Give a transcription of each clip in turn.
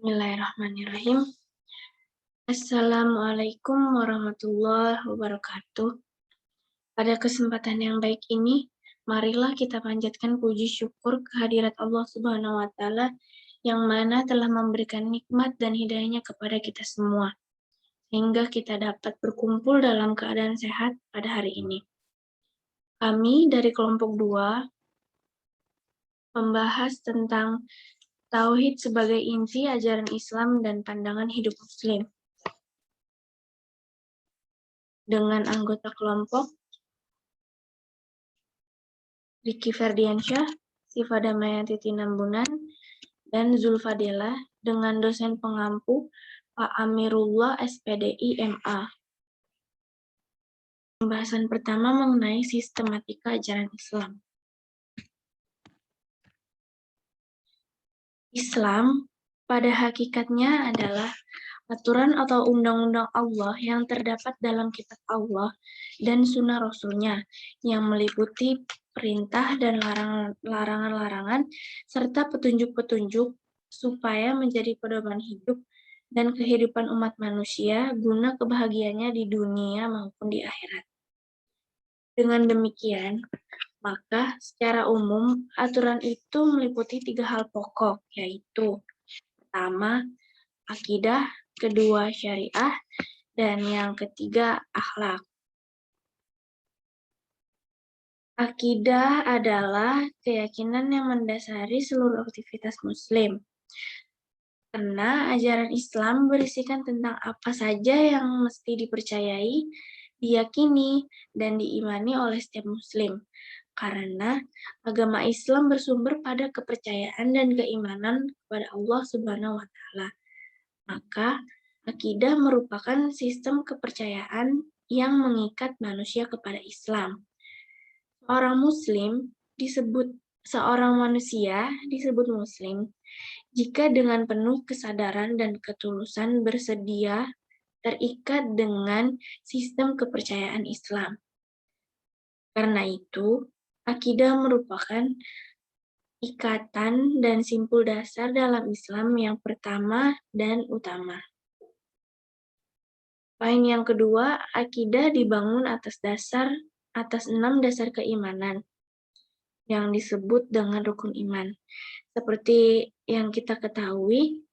Bismillahirrahmanirrahim. Assalamualaikum warahmatullahi wabarakatuh. Pada kesempatan yang baik ini, marilah kita panjatkan puji syukur kehadirat Allah Subhanahu wa Ta'ala yang mana telah memberikan nikmat dan hidayahnya kepada kita semua, sehingga kita dapat berkumpul dalam keadaan sehat pada hari ini. Kami dari kelompok 2 membahas tentang Tauhid sebagai inti ajaran Islam dan pandangan hidup Muslim. Dengan anggota kelompok Riki Ferdiansyah, Siva Damayanti Tinambunan, dan Zulfadela dengan dosen pengampu Pak Amirullah SPDI MA. Pembahasan pertama mengenai sistematika ajaran Islam. Islam pada hakikatnya adalah aturan atau undang-undang Allah yang terdapat dalam kitab Allah dan sunnah Rasulnya yang meliputi perintah dan larangan-larangan serta petunjuk-petunjuk supaya menjadi pedoman hidup dan kehidupan umat manusia guna kebahagiaannya di dunia maupun di akhirat. Dengan demikian, maka secara umum aturan itu meliputi 3 hal pokok, yaitu pertama, akidah, kedua syariah, dan yang ketiga akhlak. Akidah adalah keyakinan yang mendasari seluruh aktivitas Muslim. Karena ajaran Islam berisikan tentang apa saja yang mesti dipercayai, diyakini, dan diimani oleh setiap Muslim. Karena agama Islam bersumber pada kepercayaan dan keimanan kepada Allah Subhanahu wa Ta'ala. Maka, akidah merupakan sistem kepercayaan yang mengikat manusia kepada Islam. Seorang manusia disebut Muslim jika dengan penuh kesadaran dan ketulusan bersedia terikat dengan sistem kepercayaan Islam. Karena itu, akidah merupakan ikatan dan simpul dasar dalam Islam yang pertama dan utama. Poin yang kedua, akidah dibangun atas 6 dasar keimanan yang disebut dengan rukun iman. Seperti yang kita ketahui,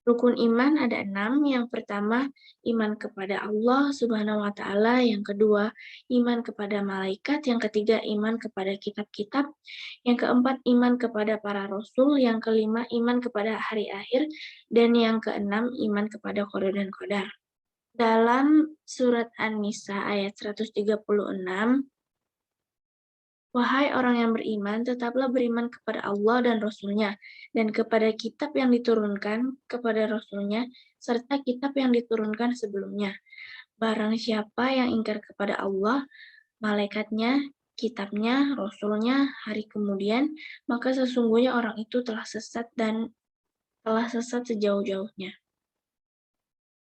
rukun iman ada 6. Yang pertama, iman kepada Allah Subhanahu wa Ta'ala. Yang kedua, iman kepada malaikat. Yang ketiga, iman kepada kitab-kitab. Yang keempat, iman kepada para rasul. Yang kelima, iman kepada hari akhir. Dan yang keenam, iman kepada qada dan qadar. Dalam surat An-Nisa ayat 136, wahai orang yang beriman, tetaplah beriman kepada Allah dan Rasul-Nya, dan kepada kitab yang diturunkan kepada Rasul-Nya, serta kitab yang diturunkan sebelumnya. Barang siapa yang ingkar kepada Allah, malaikatnya, kitabnya, Rasul-Nya, hari kemudian, maka sesungguhnya orang itu telah sesat sejauh-jauhnya.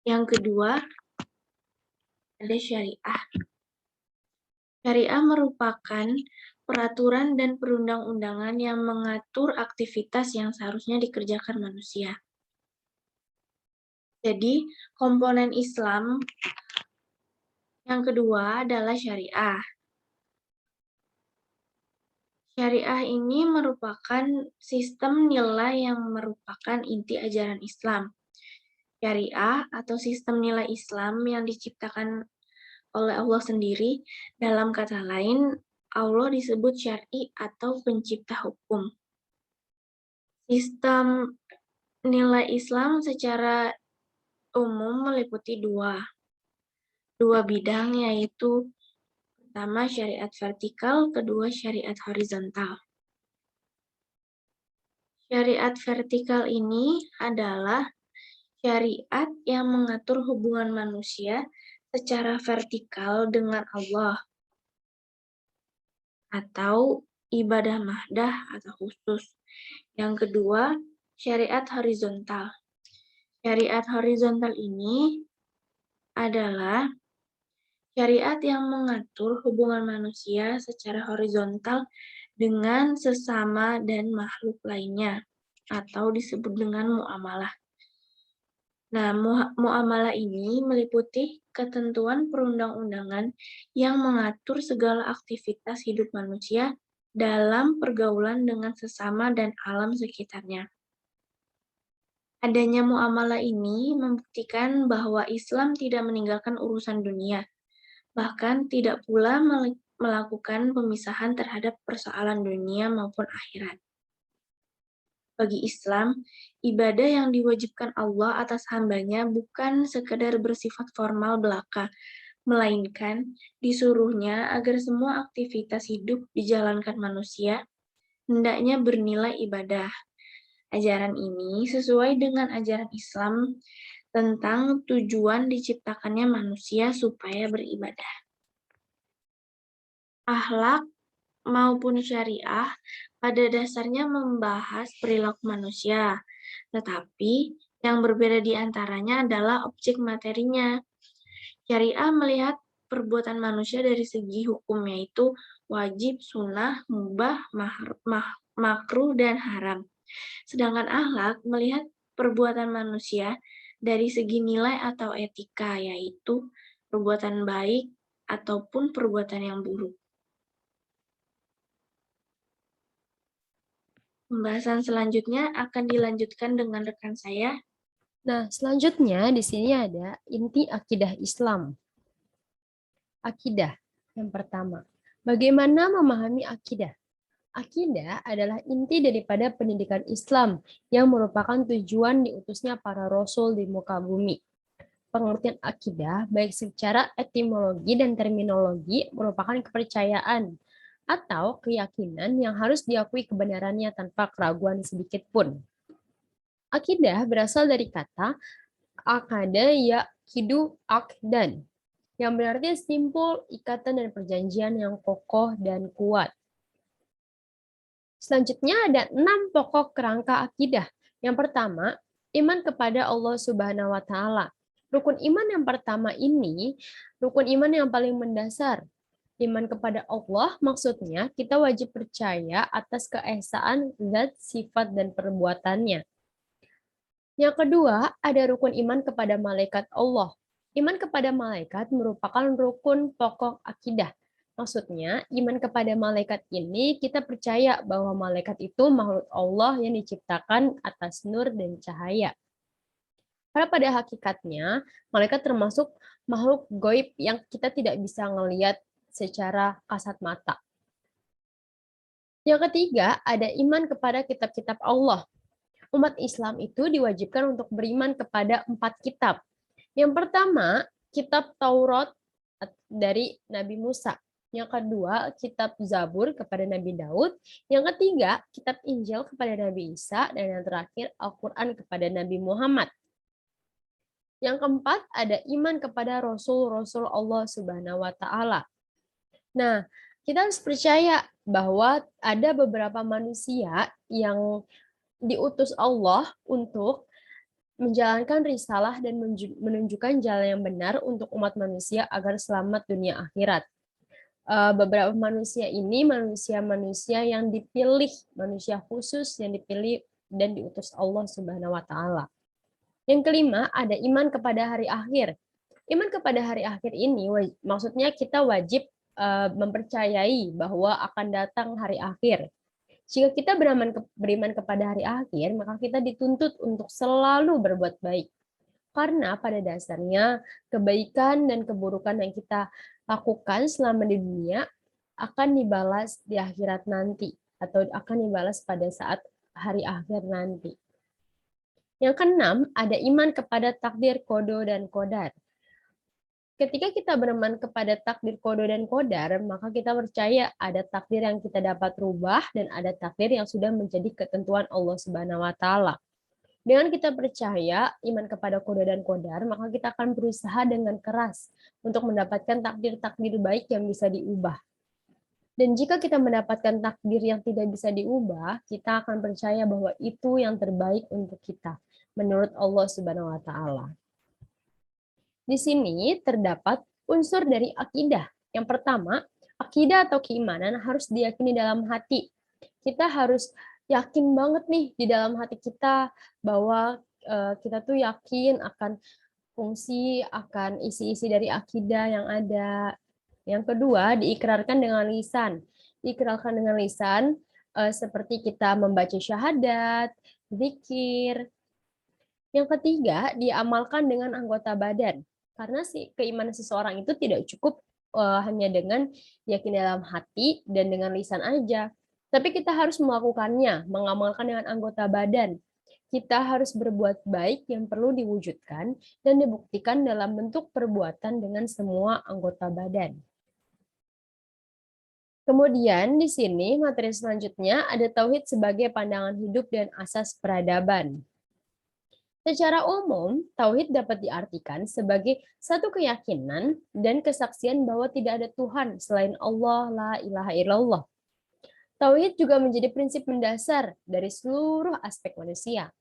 Yang kedua, ada syariah. Syariah merupakan peraturan dan perundang-undangan yang mengatur aktivitas yang seharusnya dikerjakan manusia. Jadi, komponen Islam yang kedua adalah syariah. Syariah ini merupakan sistem nilai yang merupakan inti ajaran Islam. Syariah atau sistem nilai Islam yang diciptakan oleh Allah sendiri, dalam kata lain, Allah disebut syar'i atau pencipta hukum. Sistem nilai Islam secara umum meliputi dua bidang, yaitu pertama syariat vertikal, kedua syariat horizontal. Syariat vertikal ini adalah syariat yang mengatur hubungan manusia secara vertikal dengan Allah, atau ibadah mahdah atau khusus. Yang kedua, syariat horizontal. Syariat horizontal ini adalah syariat yang mengatur hubungan manusia secara horizontal dengan sesama dan makhluk lainnya, atau disebut dengan muamalah. Nah, muamalah ini meliputi ketentuan perundang-undangan yang mengatur segala aktivitas hidup manusia dalam pergaulan dengan sesama dan alam sekitarnya. Adanya muamalah ini membuktikan bahwa Islam tidak meninggalkan urusan dunia, bahkan tidak pula melakukan pemisahan terhadap persoalan dunia maupun akhirat. Bagi Islam, ibadah yang diwajibkan Allah atas hambanya bukan sekedar bersifat formal belaka, melainkan disuruhnya agar semua aktivitas hidup dijalankan manusia hendaknya bernilai ibadah. Ajaran ini sesuai dengan ajaran Islam tentang tujuan diciptakannya manusia supaya beribadah. Akhlak maupun syariah pada dasarnya membahas perilaku manusia, tetapi yang berbeda di antaranya adalah objek materinya. Syariah melihat perbuatan manusia dari segi hukum, yaitu wajib, sunnah, mubah, makruh, dan haram. Sedangkan akhlak melihat perbuatan manusia dari segi nilai atau etika, yaitu perbuatan baik ataupun perbuatan yang buruk. Pembahasan selanjutnya akan dilanjutkan dengan rekan saya. Nah, selanjutnya di sini ada inti akidah Islam. Akidah yang pertama. Bagaimana memahami akidah? Akidah adalah inti daripada pendidikan Islam yang merupakan tujuan diutusnya para rasul di muka bumi. Pengertian akidah, baik secara etimologi dan terminologi, merupakan kepercayaan atau keyakinan yang harus diakui kebenarannya tanpa keraguan sedikit pun. Akidah berasal dari kata akada yakidu akdan, yang berarti simpul, ikatan, dan perjanjian yang kokoh dan kuat. Selanjutnya ada 6 pokok kerangka akidah. Yang pertama, iman kepada Allah Subhanahu wa taala. Rukun iman yang pertama ini rukun iman yang paling mendasar. Iman kepada Allah maksudnya kita wajib percaya atas keesaan zat, sifat, dan perbuatannya. Yang kedua, ada rukun iman kepada malaikat Allah. Iman kepada malaikat merupakan rukun pokok akidah. Maksudnya, iman kepada malaikat ini kita percaya bahwa malaikat itu makhluk Allah yang diciptakan atas nur dan cahaya. Karena pada hakikatnya, malaikat termasuk makhluk gaib yang kita tidak bisa melihat secara kasat mata. Yang ketiga, ada iman kepada kitab-kitab Allah. Umat Islam itu diwajibkan untuk beriman kepada 4 kitab. Yang pertama, kitab Taurat dari Nabi Musa. Yang kedua, kitab Zabur kepada Nabi Daud. Yang ketiga, kitab Injil kepada Nabi Isa. Dan yang terakhir, Al-Quran kepada Nabi Muhammad. Yang keempat, ada iman kepada Rasul-Rasul Allah Subhanahu wa Ta'ala. Nah, kita harus percaya bahwa ada beberapa manusia yang diutus Allah untuk menjalankan risalah dan menunjukkan jalan yang benar untuk umat manusia agar selamat dunia akhirat. Beberapa manusia ini manusia-manusia yang dipilih, manusia khusus yang dipilih dan diutus Allah Subhanahu wa taala. Yang kelima, ada iman kepada hari akhir. Iman kepada hari akhir ini maksudnya kita wajib mempercayai bahwa akan datang hari akhir. Jika kita beriman kepada hari akhir, maka kita dituntut untuk selalu berbuat baik. Karena pada dasarnya kebaikan dan keburukan yang kita lakukan selama di dunia akan dibalas di akhirat nanti atau akan dibalas pada saat hari akhir nanti. Yang keenam, ada iman kepada takdir, qada, dan qadar. Ketika kita beriman kepada takdir, qada, dan qadar, maka kita percaya ada takdir yang kita dapat rubah dan ada takdir yang sudah menjadi ketentuan Allah Subhanahu wa taala. Dengan kita percaya iman kepada qada dan qadar, maka kita akan berusaha dengan keras untuk mendapatkan takdir-takdir baik yang bisa diubah. Dan jika kita mendapatkan takdir yang tidak bisa diubah, kita akan percaya bahwa itu yang terbaik untuk kita menurut Allah Subhanahu wa taala. Di sini terdapat unsur dari akidah. Yang pertama, akidah atau keimanan harus diyakini dalam hati. Kita harus yakin banget nih di dalam hati kita bahwa kita tuh yakin akan fungsi, akan isi-isi dari akidah yang ada. Yang kedua, diikrarkan dengan lisan. Diikrarkan dengan lisan seperti kita membaca syahadat, zikir. Yang ketiga, diamalkan dengan anggota badan. Karena keimanan seseorang itu tidak cukup hanya dengan yakin dalam hati dan dengan lisan aja. Tapi kita harus melakukannya, mengamalkan dengan anggota badan. Kita harus berbuat baik yang perlu diwujudkan dan dibuktikan dalam bentuk perbuatan dengan semua anggota badan. Kemudian di sini materi selanjutnya ada tauhid sebagai pandangan hidup dan asas peradaban. Secara umum, tauhid dapat diartikan sebagai satu keyakinan dan kesaksian bahwa tidak ada Tuhan selain Allah, la ilaha illallah. Tauhid juga menjadi prinsip mendasar dari seluruh aspek manusia.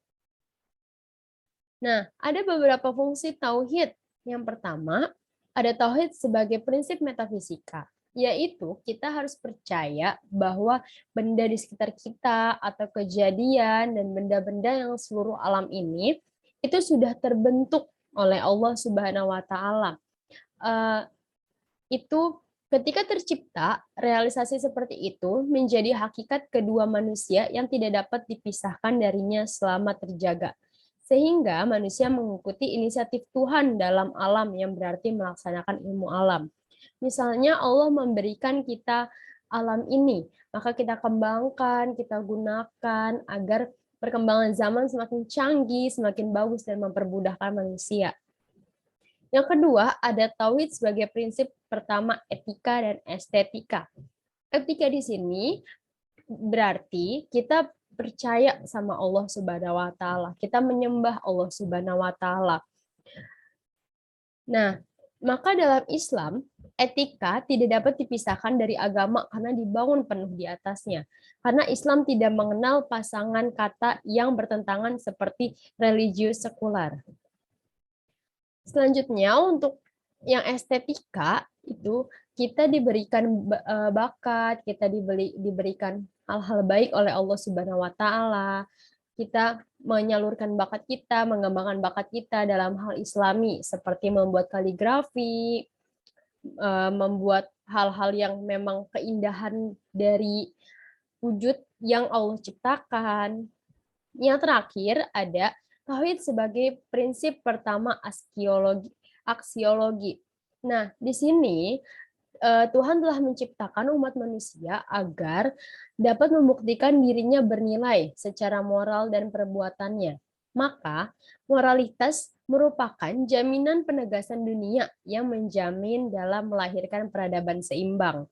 Nah, ada beberapa fungsi tauhid. Yang pertama, ada tauhid sebagai prinsip metafisika, yaitu kita harus percaya bahwa benda di sekitar kita atau kejadian dan benda-benda yang seluruh alam ini itu sudah terbentuk oleh Allah Subhanahu wa taala. Itu ketika tercipta, realisasi seperti itu menjadi hakikat kedua manusia yang tidak dapat dipisahkan darinya selama terjaga. Sehingga manusia mengikuti inisiatif Tuhan dalam alam yang berarti melaksanakan ilmu alam. Misalnya Allah memberikan kita alam ini, maka kita kembangkan, kita gunakan agar perkembangan zaman semakin canggih, semakin bagus dan mempermudahkan manusia. Yang kedua, ada tauhid sebagai prinsip pertama etika dan estetika. Etika di sini berarti kita percaya sama Allah Subhanahu wa taala. Kita menyembah Allah Subhanahu wa taala. Nah, maka dalam Islam, etika tidak dapat dipisahkan dari agama karena dibangun penuh di atasnya. Karena Islam tidak mengenal pasangan kata yang bertentangan seperti religius sekular. Selanjutnya, untuk yang estetika, itu kita diberikan bakat, kita diberikan hal-hal baik oleh Allah Subhanahu wa taala. Kita menyalurkan bakat kita, mengembangkan bakat kita dalam hal Islami seperti membuat kaligrafi, membuat hal-hal yang memang keindahan dari wujud yang Allah ciptakan. Yang terakhir ada tauhid sebagai prinsip pertama aksiologi. Nah, di sini Tuhan telah menciptakan umat manusia agar dapat membuktikan dirinya bernilai secara moral dan perbuatannya. Maka, moralitas merupakan jaminan penegasan dunia yang menjamin dalam melahirkan peradaban seimbang.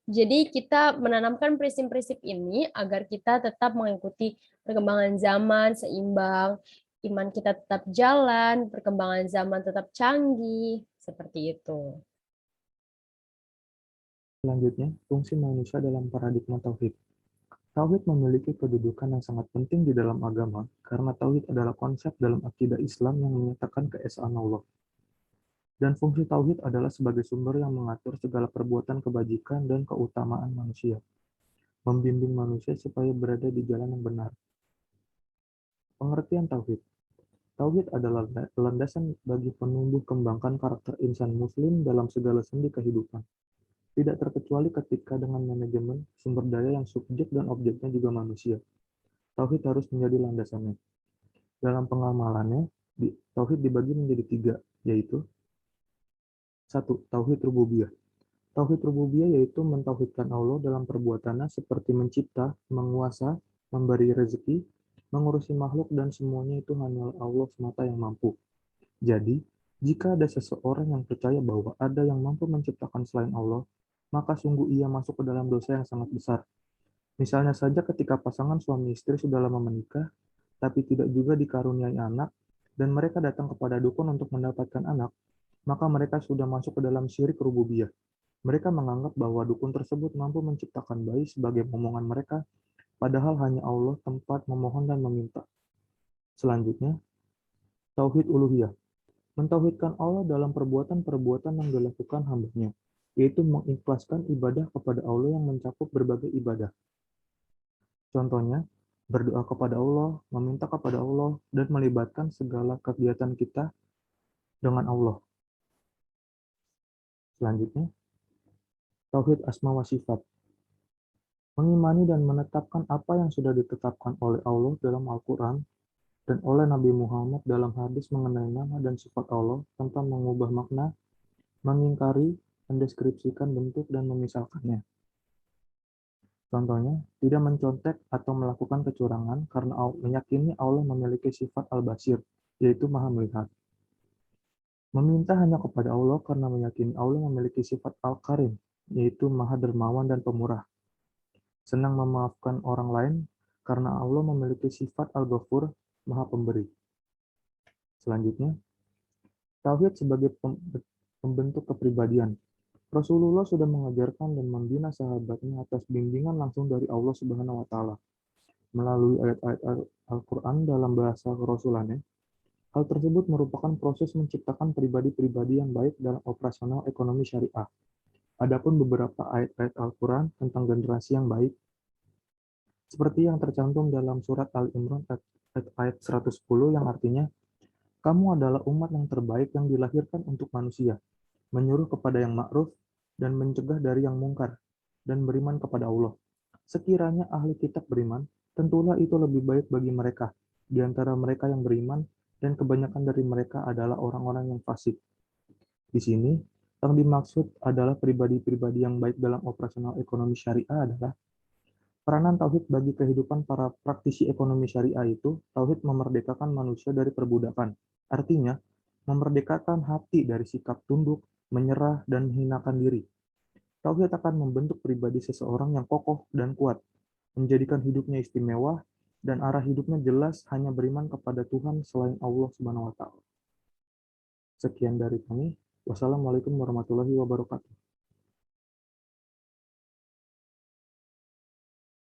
Jadi kita menanamkan prinsip-prinsip ini agar kita tetap mengikuti perkembangan zaman seimbang, iman kita tetap jalan, perkembangan zaman tetap canggih, seperti itu. Selanjutnya, fungsi manusia dalam paradigma tauhid. Tauhid memiliki kedudukan yang sangat penting di dalam agama karena tauhid adalah konsep dalam akidah Islam yang menyatakan keesaan Allah. Dan fungsi tauhid adalah sebagai sumber yang mengatur segala perbuatan kebajikan dan keutamaan manusia, membimbing manusia supaya berada di jalan yang benar. Pengertian tauhid. Tauhid adalah landasan bagi penumbuh kembangkan karakter insan muslim dalam segala sendi kehidupan. Tidak terkecuali ketika dengan manajemen sumber daya yang subjek dan objeknya juga manusia. Tauhid harus menjadi landasannya. Dalam pengamalannya, tauhid dibagi menjadi 3, yaitu 1. Tauhid rububiyah. Tauhid rububiyah yaitu mentauhidkan Allah dalam perbuatannya seperti mencipta, menguasa, memberi rezeki, mengurusi makhluk dan semuanya itu hanya Allah semata yang mampu. Jadi, jika ada seseorang yang percaya bahwa ada yang mampu menciptakan selain Allah, maka sungguh ia masuk ke dalam dosa yang sangat besar. Misalnya saja ketika pasangan suami istri sudah lama menikah, tapi tidak juga dikaruniai anak, dan mereka datang kepada dukun untuk mendapatkan anak, maka mereka sudah masuk ke dalam syirik rububiyah. Mereka menganggap bahwa dukun tersebut mampu menciptakan bayi sebagai momongan mereka, padahal hanya Allah tempat memohon dan meminta. Selanjutnya, tauhid uluhiyah. Mentauhidkan Allah dalam perbuatan-perbuatan yang dilakukan hamba-Nya, yaitu mengikhlaskan ibadah kepada Allah yang mencakup berbagai ibadah. Contohnya, berdoa kepada Allah, meminta kepada Allah, dan melibatkan segala kegiatan kita dengan Allah. Selanjutnya, tauhid asma wa sifat. Mengimani dan menetapkan apa yang sudah ditetapkan oleh Allah dalam Al-Quran dan oleh Nabi Muhammad dalam hadis mengenai nama dan sifat Allah tanpa mengubah makna, mengingkari, mendeskripsikan bentuk, dan memisalkannya. Contohnya, tidak mencontek atau melakukan kecurangan karena meyakini Allah memiliki sifat al-basir, yaitu maha melihat. Meminta hanya kepada Allah karena meyakini Allah memiliki sifat al-karim, yaitu maha dermawan dan pemurah. Senang memaafkan orang lain karena Allah memiliki sifat al-ghafur, maha pemberi. Selanjutnya, tauhid sebagai pembentuk kepribadian. Rasulullah sudah mengajarkan dan membina sahabatnya atas bimbingan langsung dari Allah Subhanahu wa taala. Melalui ayat-ayat Al-Qur'an dalam bahasa kerasulannya, hal tersebut merupakan proses menciptakan pribadi-pribadi yang baik dalam operasional ekonomi syariah. Adapun beberapa ayat-ayat Al-Qur'an tentang generasi yang baik, seperti yang tercantum dalam surat Al-Imran ayat 110 yang artinya, kamu adalah umat yang terbaik yang dilahirkan untuk manusia, menyuruh kepada yang ma'ruf dan mencegah dari yang mungkar, dan beriman kepada Allah. Sekiranya ahli kitab beriman, tentulah itu lebih baik bagi mereka, di antara mereka yang beriman, dan kebanyakan dari mereka adalah orang-orang yang fasik. Di sini, yang dimaksud adalah pribadi-pribadi yang baik dalam operasional ekonomi syariah adalah peranan tauhid bagi kehidupan para praktisi ekonomi syariah itu, tauhid memerdekakan manusia dari perbudakan. Artinya, memerdekakan hati dari sikap tunduk, menyerah, dan menghinakan diri. Tauhid akan membentuk pribadi seseorang yang kokoh dan kuat, menjadikan hidupnya istimewa, dan arah hidupnya jelas hanya beriman kepada Tuhan selain Allah Subhanahu wa taala. Sekian dari kami. Wassalamualaikum warahmatullahi wabarakatuh.